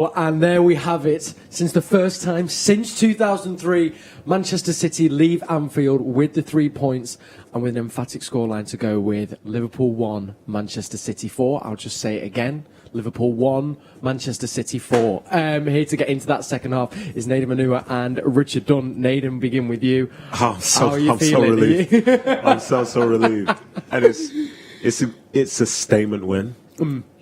Well, and there we have it. Since the first time since 2003, Manchester City leave Anfield with the 3 points and with an emphatic scoreline to go with. Liverpool 1, Manchester City 4. I'll just say it again. Liverpool 1, Manchester City 4. Here to get into that second half is Naden Wnrh and Richard Dunn. Naden, begin with you. I'm so relieved. I'm so relieved. And it's a statement win.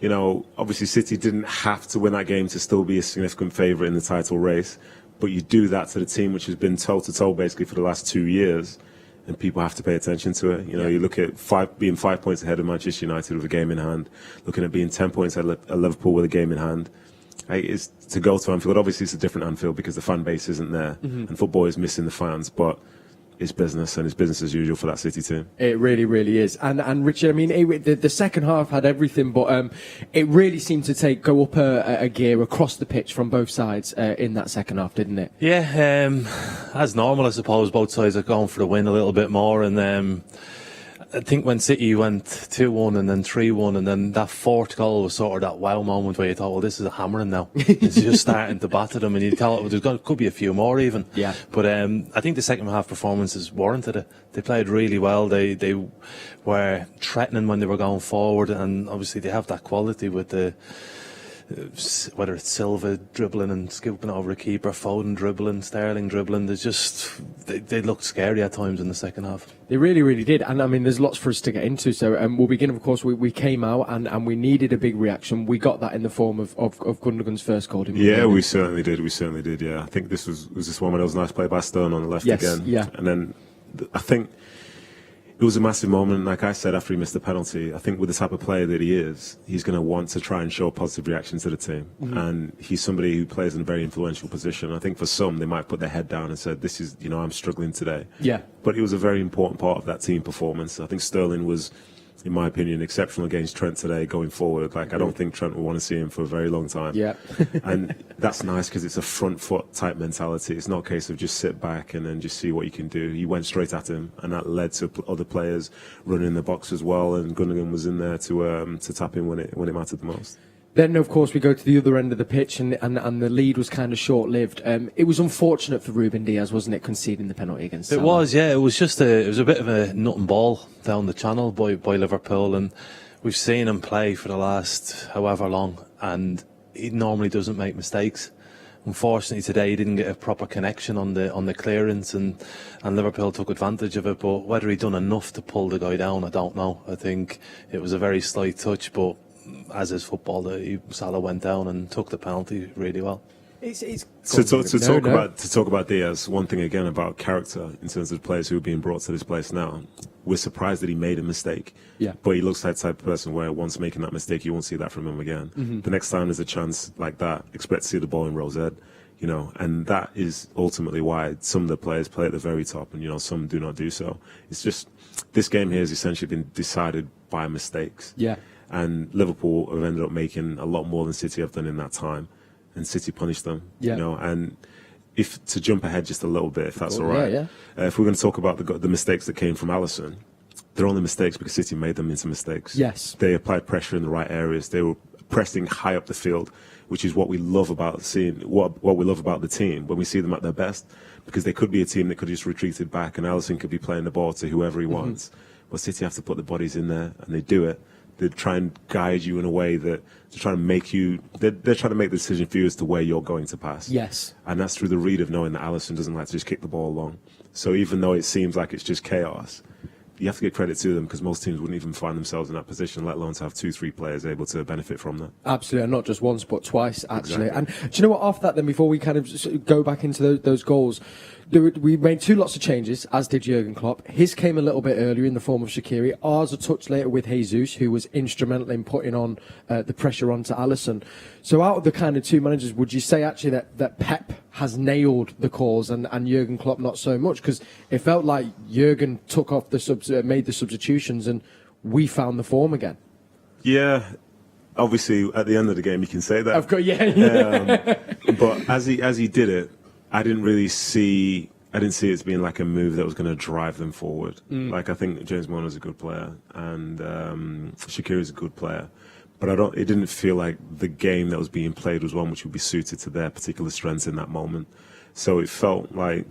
You know, obviously City didn't have to win that game to still be a significant favourite in the title race, but you do that to the team which has been toe-to-toe basically for the last 2 years, and people have to pay attention to it. You know, you look at being 5 points ahead of Manchester United with a game in hand, looking at being 10 points ahead of Liverpool with a game in hand. It's to go to Anfield. Obviously, it's a different Anfield because the fan base isn't there, and football is missing the fans, but it's business, and it's business as usual for that City team. It really, really is. And Richard, I mean, the second half had everything, but it really seemed to go up a gear across the pitch from both sides in that second half, didn't it? Yeah, as normal, I suppose. Both sides are going for the win a little bit more, and I think when City went 2-1 and then 3-1, and then that fourth goal was sort of that wow moment where you thought, well, this is a hammering now. It's just starting to batter them, and you tell it could be a few more even. Yeah. But I think the second half performances warranted it. They played really well. They were threatening when they were going forward, and obviously they have that quality with the whether it's Silva dribbling and scooping over a keeper, Foden dribbling, Sterling dribbling. They looked scary at times in the second half. They really, really did. And I mean, there's lots for us to get into. So we'll begin, of course, we came out and we needed a big reaction. We got that in the form of Gundogan's first goal. Yeah, we certainly did. Yeah, I think this was this one where there was a nice play by Stone on the left again. Yeah. And then I think it was a massive moment. Like I said, after he missed the penalty, I think with the type of player that he is, he's going to want to try and show a positive reaction to the team. And he's somebody who plays in a very influential position. I think for some, they might put their head down and said, this is, you know, I'm struggling today. Yeah. But he was a very important part of that team performance. I think Sterling was, in my opinion, exceptional against Trent today going forward. Like, I don't think Trent will want to see him for a very long time. Yeah. And that's nice because it's a front foot type mentality. It's not a case of just sit back and then just see what you can do. He went straight at him, and that led to other players running the box as well, and Gundogan was in there to tap in when it mattered the most. Then, of course, we go to the other end of the pitch, and the lead was kind of short-lived. It was unfortunate for Ruben Diaz, wasn't it, conceding the penalty against Salah? It was, yeah. It was just it was a bit of a nut and ball down the channel by Liverpool, and we've seen him play for the last however long, and he normally doesn't make mistakes. Unfortunately, today he didn't get a proper connection on the clearance, and Liverpool took advantage of it. But whether he done enough to pull the guy down, I don't know. I think it was a very slight touch, but as is football, Salah went down and took the penalty really well. To talk about Diaz, one thing again about character in terms of the players who are being brought to this place now, we're surprised that he made a mistake. Yeah. But he looks like the type of person where once making that mistake, you won't see that from him again. The next time there's a chance like that, expect to see the ball in Rose Ed, you know, and that is ultimately why some of the players play at the very top and, you know, some do not do so. It's just, this game here has essentially been decided by mistakes. Yeah. And Liverpool have ended up making a lot more than City have done in that time, and City punished them. Yeah. You know, and if to jump ahead just a little bit, if that's all right. Yeah. If we're going to talk about the mistakes that came from Alisson, they're only mistakes because City made them into mistakes. Yes. They applied pressure in the right areas. They were pressing high up the field, which is what we love about what we love about the team when we see them at their best, because they could be a team that could have just retreated back and Alisson could be playing the ball to whoever he wants. But City have to put the bodies in there, and they do it. They try and guide you in a way that to try to make you. They're trying to make the decision for you as to where you're going to pass. Yes. And that's through the read of knowing that Alisson doesn't like to just kick the ball along. So even though it seems like it's just chaos, you have to give credit to them, because most teams wouldn't even find themselves in that position, let alone to have 2-3 players able to benefit from that. Absolutely, and not just once but twice, actually. Exactly. And do you know what, after that then, before we kind of go back into those goals, we made two lots of changes, as did Jurgen Klopp. His came a little bit earlier in the form of Shaqiri, ours a touch later with Jesus, who was instrumental in putting on the pressure onto Alisson. So out of the kind of two managers, would you say actually that Pep has nailed the calls and Jurgen Klopp not so much? Because it felt like Jurgen took off made the substitutions, and we found the form again. Yeah, obviously at the end of the game you can say that. Of course, yeah. But as he did it, I didn't see it as being like a move that was going to drive them forward. Like, I think James Milner's a good player, and Shaqiri's a good player, but it didn't feel like the game that was being played was one which would be suited to their particular strengths in that moment. So it felt like,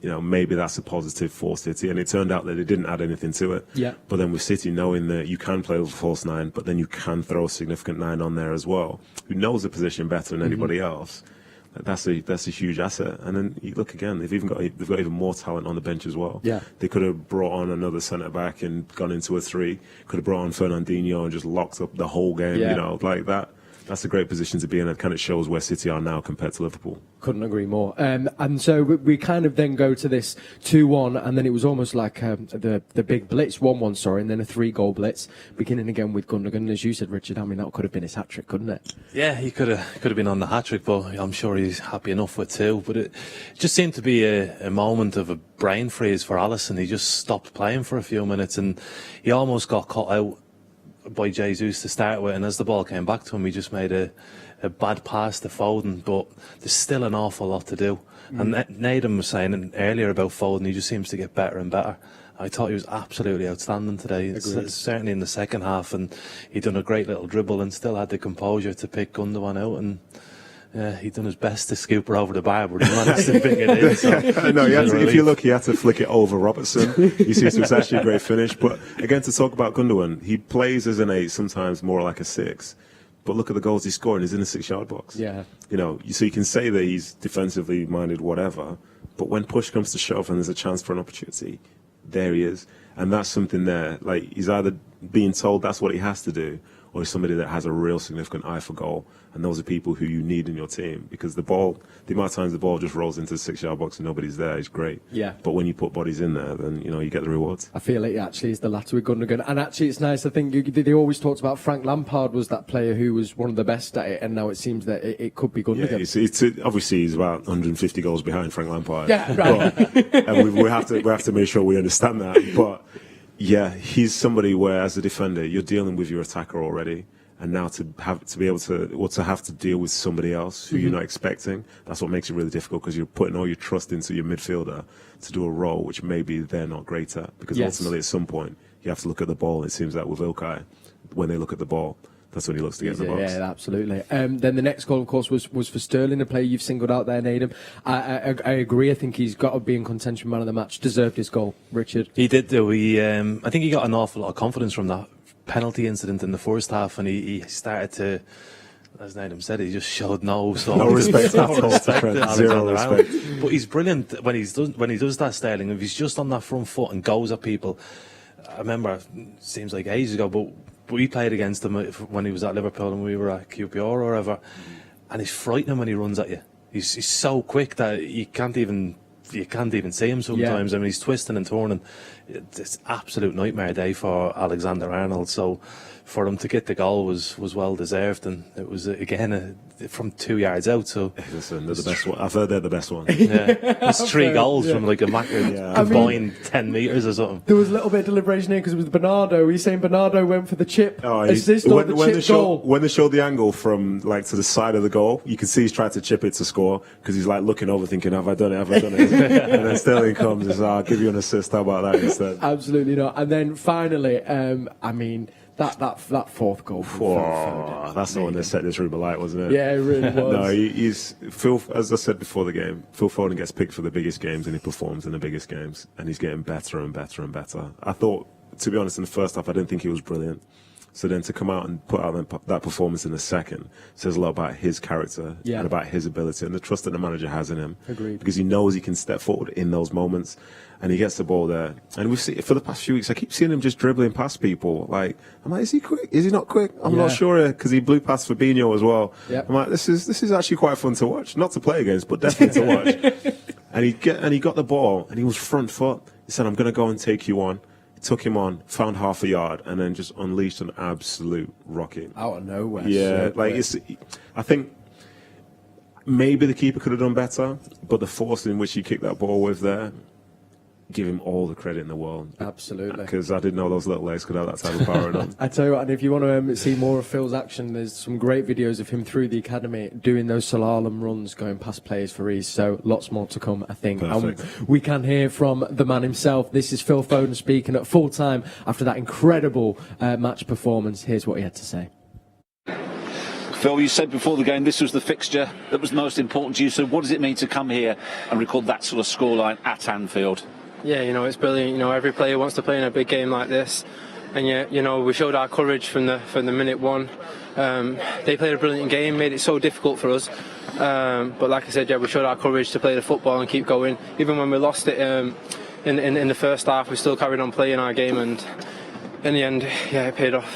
maybe that's a positive for City, and it turned out that it didn't add anything to it. Yeah. But then with City knowing that you can play with a false nine, but then you can throw a significant nine on there as well, who knows the position better than anybody else, that's a huge asset. And then you look again, they've got even more talent on the bench as well. Yeah. They could have brought on another centre back and gone into a 3. Could have brought on Fernandinho and just locked up the whole game. Like that. That's a great position to be in. It kind of shows where City are now compared to Liverpool. Couldn't agree more. And so we kind of then go to this 2-1, and then it was almost like the big blitz, 1-1, sorry, and then a 3-goal blitz, beginning again with Gundogan. As you said, Richard, that could have been his hat-trick, couldn't it? Yeah, he could have been on the hat-trick, but I'm sure he's happy enough with 2. But it just seemed to be a moment of a brain freeze for Alisson. He just stopped playing for a few minutes, and he almost got caught out by Jesus to start with, and as the ball came back to him, he just made a bad pass to Foden, but there's still an awful lot to do. And Nathan was saying earlier about Foden, he just seems to get better and better. I thought he was absolutely outstanding today, certainly in the second half, and he'd done a great little dribble and still had the composure to pick Gundogan out, and he'd done his best to scoop her over the bar, but he managed to pick it in. So no, if you look, he had to flick it over Robertson. You see, it was actually a great finish. But again, to talk about Gundogan, he plays as an 8, sometimes more like a 6. But look at the goals he's scoring. He's in the 6-yard box. Yeah. So you can say that he's defensively minded, whatever. But when push comes to shove and there's a chance for an opportunity, there he is. And that's something there. Like, he's either being told that's what he has to do, or he's somebody that has a real significant eye for goal. And those are people who you need in your team, because the amount of times the ball just rolls into the 6-yard box and nobody's there is great. Yeah. But when you put bodies in there, then, you get the rewards. I feel it actually is the latter with Gundogan. And actually it's nice, I think they always talked about Frank Lampard was that player who was one of the best at it, and now it seems that it could be Gundogan. Yeah, obviously he's about 150 goals behind Frank Lampard. Yeah, right. And we have to make sure we understand that. But yeah, he's somebody where as a defender you're dealing with your attacker already. And now to have to deal with somebody else who you're not expecting, that's what makes it really difficult, because you're putting all your trust into your midfielder to do a role which maybe they're not great at. Because ultimately, at some point, you have to look at the ball. And it seems like with Ilkay, when they look at the ball, that's when he looks to get in the box. Yeah, absolutely. Then the next goal, of course, was for Sterling, a player you've singled out there, Nadim. I agree. I think he's got to be in contention, man of the match. Deserved his goal, Richard. He did, though. I think he got an awful lot of confidence from that penalty incident in the first half, and he started to, as Nadim said, he just showed no respect at all. Zero respect. But he's brilliant when he does that, Sterling. If he's just on that front foot and goes at people. I remember, it seems like ages ago, but we played against him when he was at Liverpool and we were at QPR or whatever, and he's frightening when he runs at you. He's so quick that you can't even see him sometimes. I mean, he's twisting and turning. It's absolute nightmare day for Alexander-Arnold. So for him to get the goal was well deserved, and it was again from 2 yards out. So listen, they're the best one. I've heard they're the best one. Yeah, it's 3 goals from like a combined 10 metres or something. There was a little bit of deliberation here because it was Bernardo. Were you saying Bernardo went for the chip assist or the chip goal? When they showed the angle from like to the side of the goal, you can see he's trying to chip it to score, because he's like looking over thinking, have I done it? And then Sterling comes and says, I'll give you an assist. How about that instead? Absolutely not. And then finally, that fourth goal. That's the one that set this room alight, wasn't it? Yeah, it really was. No, he's Phil. As I said before the game, Phil Foden gets picked for the biggest games, and he performs in the biggest games, and he's getting better and better and better. I thought, to be honest, in the first half, I didn't think he was brilliant. So then to come out and put out that performance in the second says a lot about his character and about his ability and the trust that the manager has in him. Agreed. Because he knows he can step forward in those moments, and he gets the ball there. And we've seen for the past few weeks, I keep seeing him just dribbling past people. Like, I'm like, is he quick? Is he not quick? I'm not sure, because he blew past Fabinho as well. Yep. I'm like, this is actually quite fun to watch, not to play against, but definitely to watch. And he got the ball, and he was front foot. He said, I'm going to go and take you on. Took him on, found half a yard, and then just unleashed an absolute rocket out of nowhere. Yeah, I think maybe the keeper could have done better, but the force in which he kicked that ball with there, give him all the credit in the world. Absolutely. Because I didn't know those little legs could have that type of power in them. I tell you what, and if you want to see more of Phil's action, there's some great videos of him through the academy doing those slalom runs, going past players for ease. So lots more to come, I think. Perfect. And we can hear from the man himself. This is Phil Foden speaking at full time after that incredible match performance. Here's what he had to say. Phil, you said before the game this was the fixture that was most important to you. So what does it mean to come here and record that sort of scoreline at Anfield? Yeah, it's brilliant. Every player wants to play in a big game like this. And yeah, we showed our courage from the minute one. They played a brilliant game, made it so difficult for us. But like I said, yeah, we showed our courage to play the football and keep going. Even when we lost it in the first half, we still carried on playing our game, and in the end, yeah, it paid off.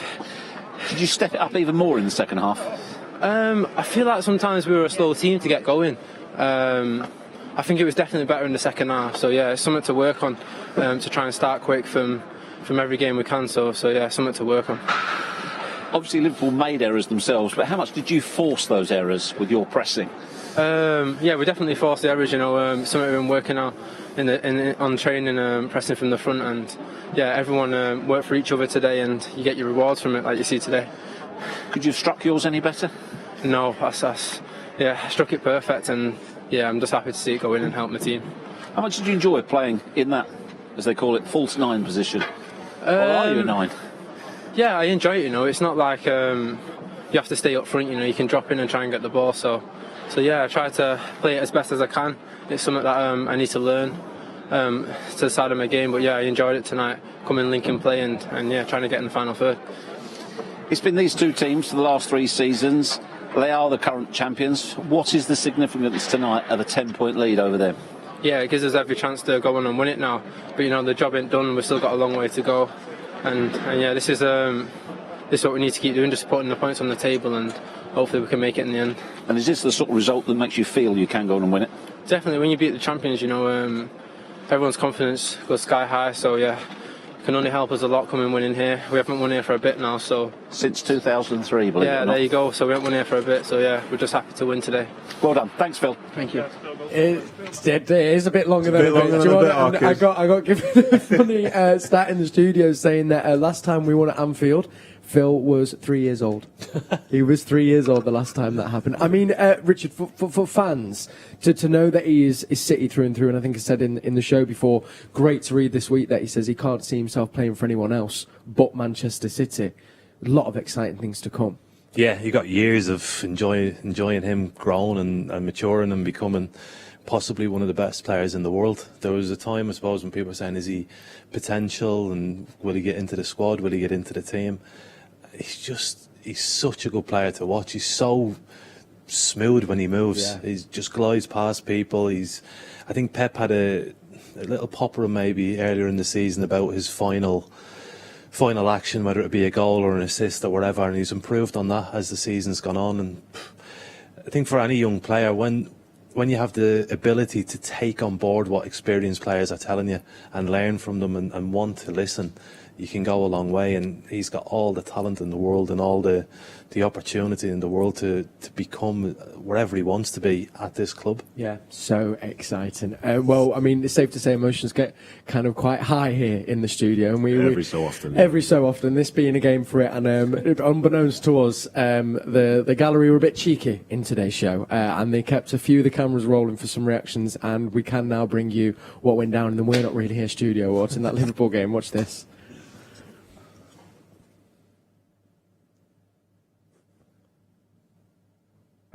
Did you step it up even more in the second half? I feel like sometimes we were a slow team to get going. I think it was definitely better in the second half. So yeah, it's something to work on, to try and start quick from every game we can. So yeah, something to work on. Obviously Liverpool made errors themselves, but how much did you force those errors with your pressing? Yeah, we definitely forced the errors. Some of them working out on training, pressing from the front, and yeah, everyone worked for each other today, and you get your rewards from it, like you see today. Could you have struck yours any better? No, that's yeah, I struck it perfect, and yeah, I'm just happy to see it go in and help my team. How much did you enjoy playing in that, as they call it, false nine position? Or are you a nine? Yeah, I enjoy it. It's not like you have to stay up front. You can drop in and try and get the ball. So yeah, I try to play it as best as I can. It's something that I need to learn to the side of my game. But yeah, I enjoyed it tonight. Coming, linking play, and yeah, trying to get in the final third. It's been these two teams for the last 3 seasons. They are the current champions. What is the significance tonight of a 10-point lead over them? Yeah, it gives us every chance to go on and win it now. But the job ain't done. We've still got a long way to go. And yeah, this is what we need to keep doing, just putting the points on the table, and hopefully we can make it in the end. And is this the sort of result that makes you feel you can go on and win it? Definitely. When you beat the champions, everyone's confidence goes sky high. So yeah, it can only help us a lot coming winning here. We haven't won here for a bit now, so since 2003, believe it or not. There you go. So we haven't won here for a bit. So yeah, we're just happy to win today. Well done. Thanks, Phil. Thank you. It is a bit longer than I got given a funny stat in the studio saying that last time we won at Anfield, Phil was 3 years old. He was 3 years old the last time that happened. I mean, Richard, for fans, to know that he is City through and through, and I think I said in the show before, great to read this week that he says he can't see himself playing for anyone else but Manchester City. A lot of exciting things to come. Yeah, you got years of enjoying him growing and maturing and becoming possibly one of the best players in the world. There was a time, I suppose, when people were saying, is he potential and will he get into the squad, will he get into the team? He's such a good player to watch. He's so smooth when he moves. Yeah. He just glides past people. I think Pep had a little popper maybe earlier in the season about his final action, whether it be a goal or an assist or whatever, and he's improved on that as the season's gone on. And I think for any young player, when you have the ability to take on board what experienced players are telling you and learn from them and want to listen, you can go a long way. And he's got all the talent in the world and all the opportunity in the world to become wherever he wants to be at this club. Yeah, so exciting. Well, I mean, it's safe to say emotions get kind of quite high here in the studio, and every so often. Every so often, this being a game for it, and unbeknownst to us, the gallery were a bit cheeky in today's show, and they kept a few of the cameras rolling for some reactions, and we can now bring you what went down in the We're Not Really Here studio watching that Liverpool game. Watch this.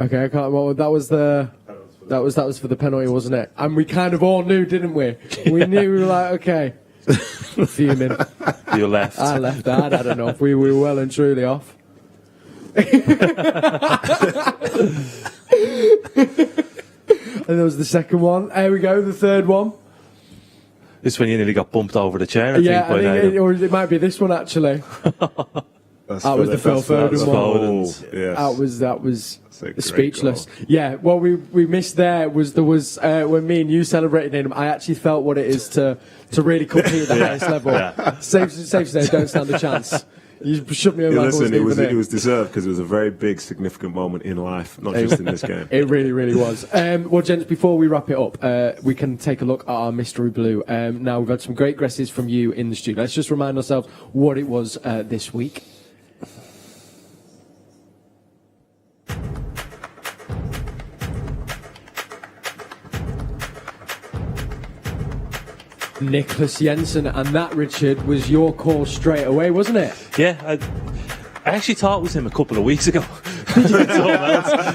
Okay, I can't. Well, that was for the penalty, wasn't it? And we kind of all knew, didn't we? We knew. We were like, okay, fuming. You left. I left. I had enough. We were well and truly off. And there was the second one. There we go. The third one. This one you nearly got bumped over the chair. I think or it might be this one actually. That was the Phil Foden one. That was speechless. Goal. Yeah, what we missed there was when me and you celebrated him. I actually felt what it is to really compete at the highest level. Yeah. Safe to say, don't stand a chance. You shook me over. Listen, it was deserved because it was a very big, significant moment in life, not just in this game. It really, really was. Well, gents, before we wrap it up, we can take a look at our mystery blue. Now we've had some great guesses from you in the studio. Let's just remind ourselves what it was this week. Nicholas Jensen, and that, Richard, was your call straight away, wasn't it? Yeah, I actually thought it was him a couple of weeks ago.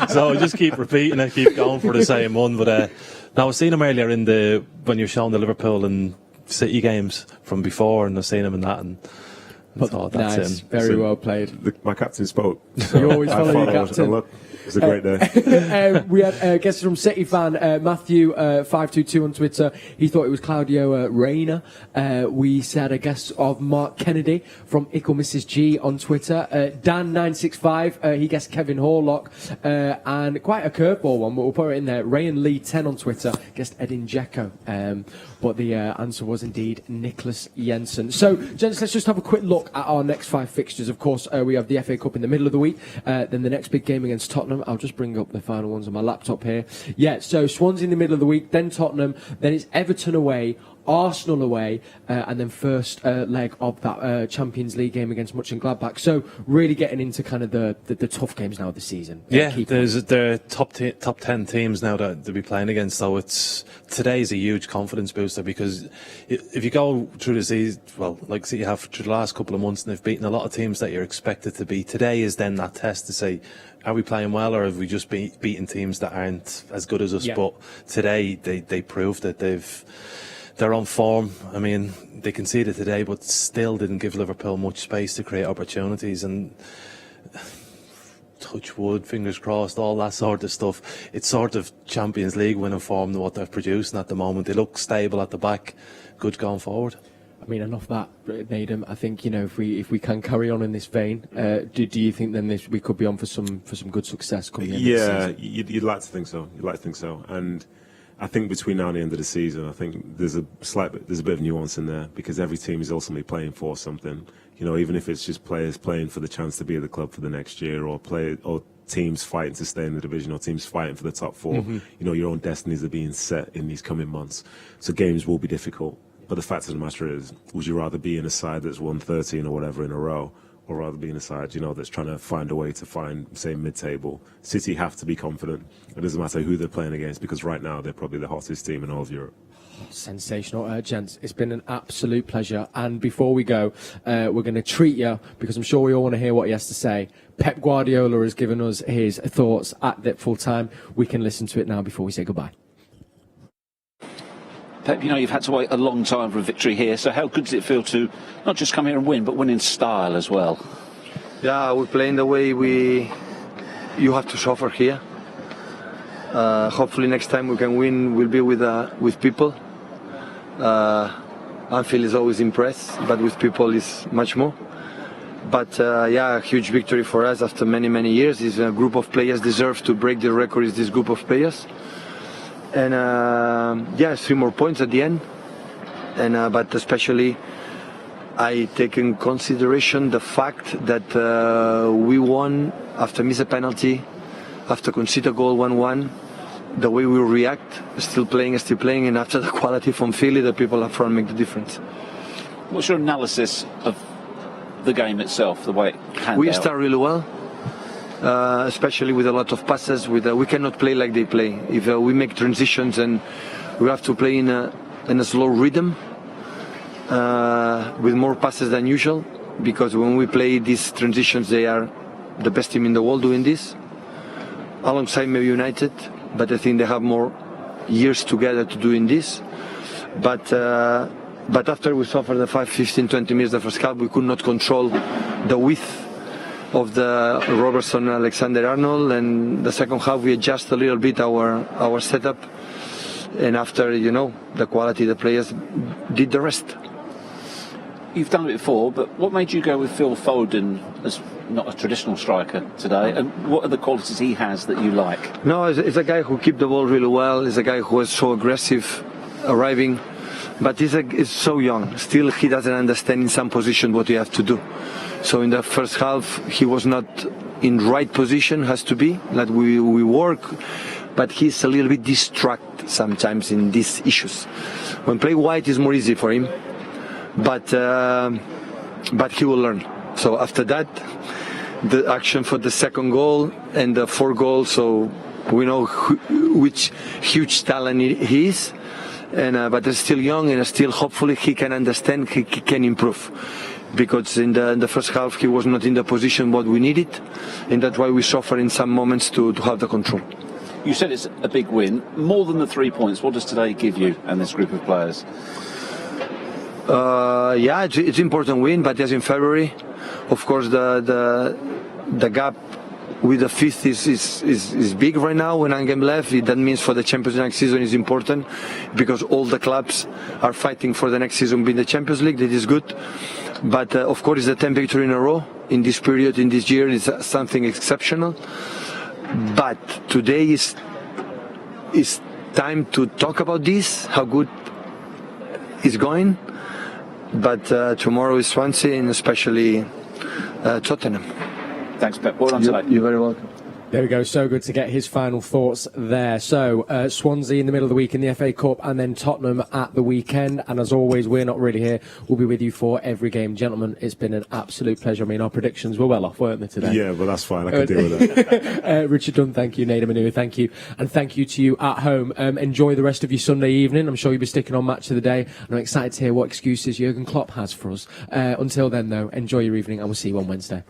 So just keep repeating it, keep going for the same one. But now I've seen him earlier when you're showing the Liverpool and City games from before, and I've seen him in that, and thought that's nice, him. very well played. My captain spoke. You always follow your captain. And look, it's a great day. We had guests from City fan Matthew 522 on Twitter. He thought it was Claudio Reyna. We said a guest of Mark Kennedy from Ickle Mrs G on Twitter. Dan 965 he guessed Kevin Horlock, and quite a curveball one, but we'll put it in there. Ray and Lee 10 on Twitter guessed Edin Dzeko, but the answer was indeed Nicholas Jensen. So gents, let's just have a quick look at our next 5 fixtures. Of course, we have the FA Cup in the middle of the week, then the next big game against Tottenham. I'll just bring up the final ones on my laptop here. Yeah, so Swansea in the middle of the week, then Tottenham, then it's Everton away, Arsenal away, and then first leg of that Champions League game against Mönchengladbach. So really getting into kind of the tough games now this season. Yeah, there are top 10 teams now that they'll be playing against. So today's a huge confidence booster, because if you go through the season, well, like you have through the last couple of months, and they've beaten a lot of teams that you're expected to beat. Today is then that test to say, are we playing well, or have we just beaten teams that aren't as good as us? Yeah. But today they proved that they're on form. I mean, they conceded today, but still didn't give Liverpool much space to create opportunities. And touch wood, fingers crossed, all that sort of stuff. It's sort of Champions League winning form what they're producing at the moment. They look stable at the back, good going forward. I mean, enough that, Nadim. I think, you know, if we can carry on in this vein, do you think then we could be on for some good success coming in? Yeah, you'd like to think so. You'd like to think so. And I think between now and the end of the season, I think there's a bit of nuance in there, because every team is ultimately playing for something. You know, even if it's just players playing for the chance to be at the club for the next year, or teams fighting to stay in the division, or teams fighting for the top 4. Mm-hmm. You know, your own destinies are being set in these coming months. So games will be difficult. But the fact of the matter is, would you rather be in a side that's won 13 or whatever in a row, or rather be in a side, you know, that's trying to find a way to find, say, mid-table? City have to be confident. It doesn't matter who they're playing against, because right now they're probably the hottest team in all of Europe. Sensational, gents. It's been an absolute pleasure. And before we go, we're going to treat you, because I'm sure we all want to hear what he has to say. Pep Guardiola has given us his thoughts at that full time. We can listen to it now before we say goodbye. Pep, you know, you've had to wait a long time for a victory here, so how good does it feel to not just come here and win, but win in style as well? Yeah, we're playing the way you have to suffer here. Hopefully next time we can win, we'll be with people. Anfield is always impressed, but with people is much more. But yeah, a huge victory for us after many years. This a group of players deserve to break the record, is this group of players. And yeah, 3 more points at the end. And but especially, I take in consideration the fact that we won after miss a penalty, after concede a goal 1-1. The way we react, still playing, and after the quality from Philly, the people up front make the difference. What's your analysis of the game itself, the way it panned We out? start really well. Especially with a lot of passes. We cannot play like they play. If we make transitions and we have to play in a slow rhythm with more passes than usual, because when we play these transitions, they are the best team in the world doing this, alongside maybe United, but I think they have more years together to doing this. But after we suffered the 5, 15, 20 minutes the first half, we could not control the width of the Robertson and Alexander-Arnold, and the second half we adjust a little bit our setup, and after, you know, the quality the players did the rest. You've done it before, but what made you go with Phil Foden as not a traditional striker today, and what are the qualities he has that you like? No, it's a guy who keeps the ball really well. He's a guy who is so aggressive arriving, but he's so young. Still, he doesn't understand in some position what you have to do. So in the first half, he was not in right position, has to be, that we work, but he's a little bit distracted sometimes in these issues. When play wide is more easy for him, but he will learn. So after that, the action for the second goal and the 4 goals, so we know which huge talent he is. And but he's still young, and still hopefully he can understand, he can improve. because in the first half he was not in the position what we needed, and that's why we suffer in some moments to have the control. You said it's a big win. More than the 3 points, what does today give you and this group of players? Yeah, it's an important win, but as in February, of course, the gap with the fifth is big right now. When one game left, that means for the Champions League next season is important, because all the clubs are fighting for the next season being the Champions League. That is good, but of course, it's the 10th victory in a row in this period, in this year, is something exceptional. But today is time to talk about this, how good it's going. But tomorrow is Swansea, and especially Tottenham. Thanks, Pep. Well done today. You're very welcome. There we go. So good to get his final thoughts there. So Swansea in the middle of the week in the FA Cup, and then Tottenham at the weekend. And as always, we're not really here. We'll be with you for every game. Gentlemen, it's been an absolute pleasure. I mean, our predictions were well off, weren't they, today? Yeah, but that's fine. I can deal with that. Richard Dunn, thank you. Nader Manu, thank you. And thank you to you at home. Enjoy the rest of your Sunday evening. I'm sure you'll be sticking on Match of the Day. And I'm excited to hear what excuses Jurgen Klopp has for us. Until then, though, enjoy your evening, and we'll see you on Wednesday.